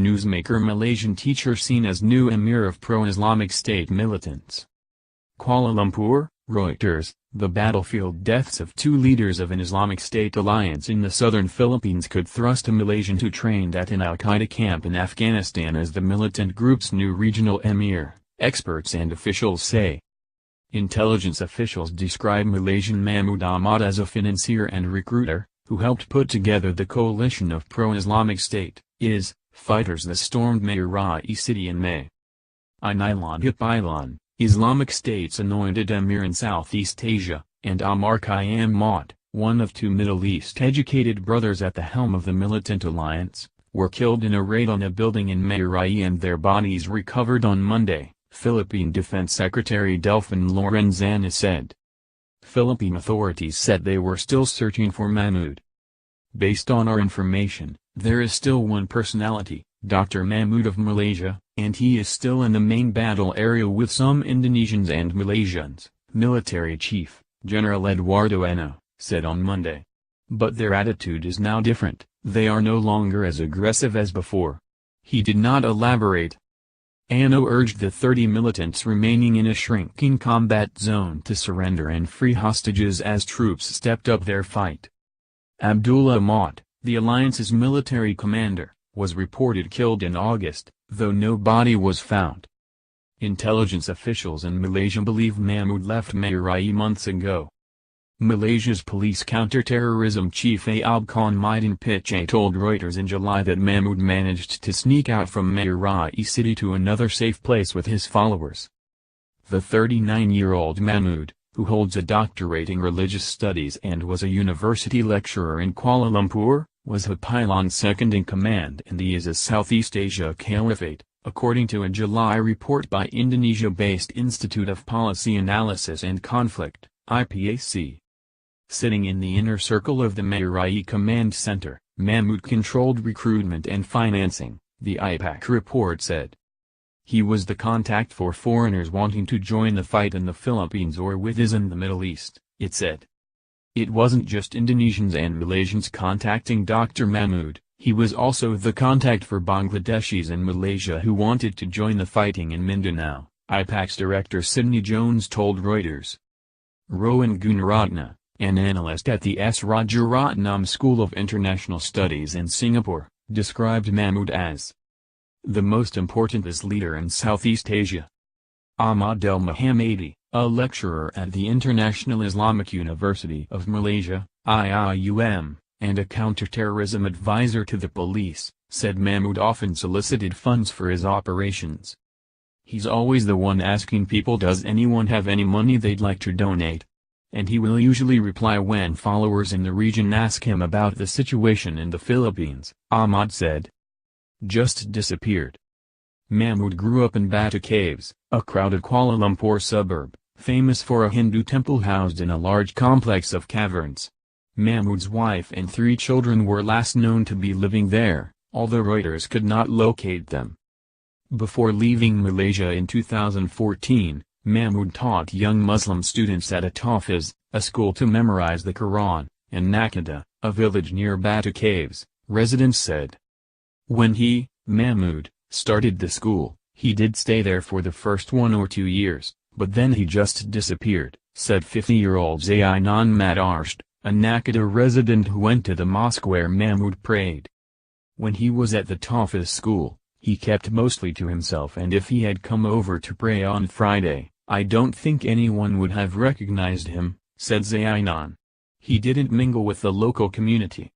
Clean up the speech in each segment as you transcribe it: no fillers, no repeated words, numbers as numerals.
Newsmaker Malaysian teacher seen as new emir of pro-Islamic State militants. Kuala Lumpur, Reuters, the battlefield deaths of two leaders of an Islamic State alliance in the southern Philippines could thrust a Malaysian who trained at an Al-Qaeda camp in Afghanistan as the militant group's new regional emir, experts and officials say. Intelligence officials describe Malaysian Mahmud Ahmad as a financier and recruiter, who helped put together the coalition of pro-Islamic State, fighters that stormed Marawi City in May. Isnilon Hapilon, Islamic State's anointed emir in Southeast Asia, and Omarkhayam Maute, one of two Middle East-educated brothers at the helm of the militant alliance, were killed in a raid on a building in Marawi and their bodies recovered on Monday, Philippine Defense Secretary Delfin Lorenzana said. Philippine authorities said they were still searching for Mahmud. Based on our information, there is still one personality, Dr. Mahmud of Malaysia, and he is still in the main battle area with some Indonesians and Malaysians, Military Chief, General Eduardo Ano, said on Monday. But their attitude is now different, they are no longer as aggressive as before. He did not elaborate. Ano urged the 30 militants remaining in a shrinking combat zone to surrender and free hostages as troops stepped up their fight. Abdullah Maute, the alliance's military commander, was reported killed in August, though no body was found. Intelligence officials in Malaysia believe Mahmud left Marawi months ago. Malaysia's police counter-terrorism chief Ayub Khan Maidin Pichai told Reuters in July that Mahmud managed to sneak out from Marawi City to another safe place with his followers. The 39-year-old Mahmud, who holds a doctorate in religious studies and was a university lecturer in Kuala Lumpur, was Hapilon's second-in-command in the ISIS Southeast Asia Caliphate, according to a July report by Indonesia-based Institute of Policy Analysis and Conflict, IPAC. Sitting in the inner circle of the Marawi Command Center, Mahmud controlled recruitment and financing, the IPAC report said. He was the contact for foreigners wanting to join the fight in the Philippines or with IS in the Middle East, it said. It wasn't just Indonesians and Malaysians contacting Dr. Mahmud, he was also the contact for Bangladeshis in Malaysia who wanted to join the fighting in Mindanao, IPAC's director Sidney Jones told Reuters. Rowan Gunaratna, an analyst at the S. Rajaratnam School of International Studies in Singapore, described Mahmud as the most important IS leader in Southeast Asia. Ahmad El-Mohammadi, a lecturer at the International Islamic University of Malaysia, IIUM, and a counterterrorism advisor to the police, said Mahmud often solicited funds for his operations. He's always the one asking people, does anyone have any money they'd like to donate? And he will usually reply when followers in the region ask him about the situation in the Philippines, Ahmad said. Just disappeared. Mahmud grew up in Batu Caves, a crowded Kuala Lumpur suburb, famous for a Hindu temple housed in a large complex of caverns. Mahmud's wife and 3 children were last known to be living there, although Reuters could not locate them. Before leaving Malaysia in 2014, Mahmud taught young Muslim students at a Tahfiz, a school to memorize the Quran, in Nakada, a village near Batu Caves, residents said. When he, Mahmud, started the school, he did stay there for the first 1 or 2 years, but then he just disappeared, said 50-year-old Isnilon Hapilon, a Nakada resident who went to the mosque where Mahmud prayed. When he was at the Tahfiz school, he kept mostly to himself, and if he had come over to pray on Friday, I don't think anyone would have recognized him, said Isnilon. He didn't mingle with the local community.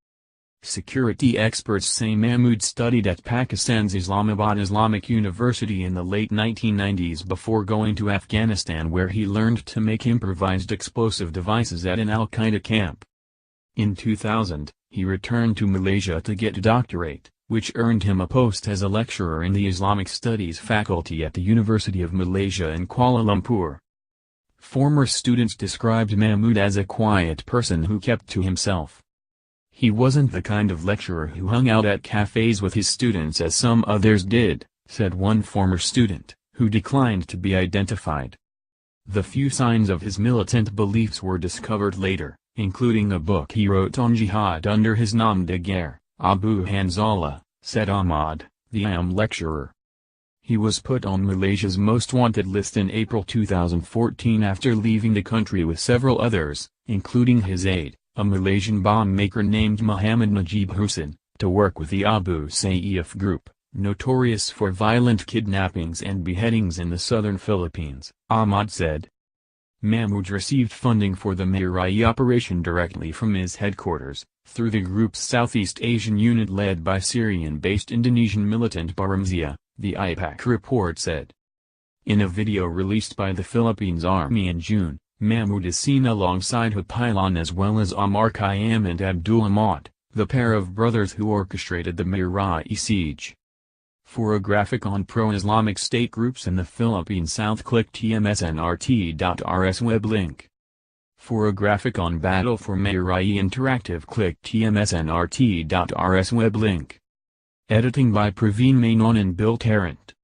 Security experts say Mahmud studied at Pakistan's Islamabad Islamic University in the late 1990s before going to Afghanistan, where he learned to make improvised explosive devices at an Al-Qaeda camp. In 2000, he returned to Malaysia to get a doctorate, which earned him a post as a lecturer in the Islamic Studies faculty at the University of Malaysia in Kuala Lumpur. Former students described Mahmud as a quiet person who kept to himself. He wasn't the kind of lecturer who hung out at cafes with his students as some others did, said one former student, who declined to be identified. The few signs of his militant beliefs were discovered later, including a book he wrote on jihad under his nom de guerre, Abu Hanzala, said Ahmad, the IM lecturer. He was put on Malaysia's most wanted list in April 2014 after leaving the country with several others, including his aide, a Malaysian bomb maker named Muhammad Najib Hussain, to work with the Abu Sayyaf group, notorious for violent kidnappings and beheadings in the southern Philippines, Ahmad said. Mahmud received funding for the Marawi operation directly from his headquarters, through the group's Southeast Asian unit led by Syrian-based Indonesian militant Baramzia, the IPAC report said. In a video released by the Philippines Army in June, Mahmud is seen alongside Hapilon as well as Omarkhayam and Abdullah Maute, the pair of brothers who orchestrated the Marawi siege. For a graphic on pro-Islamic State groups in the Philippine South, click tmsnrt.rs web link. For a graphic on Battle for Marawi Interactive, click tmsnrt.rs web link. Editing by Praveen Menon and Bill Tarrant.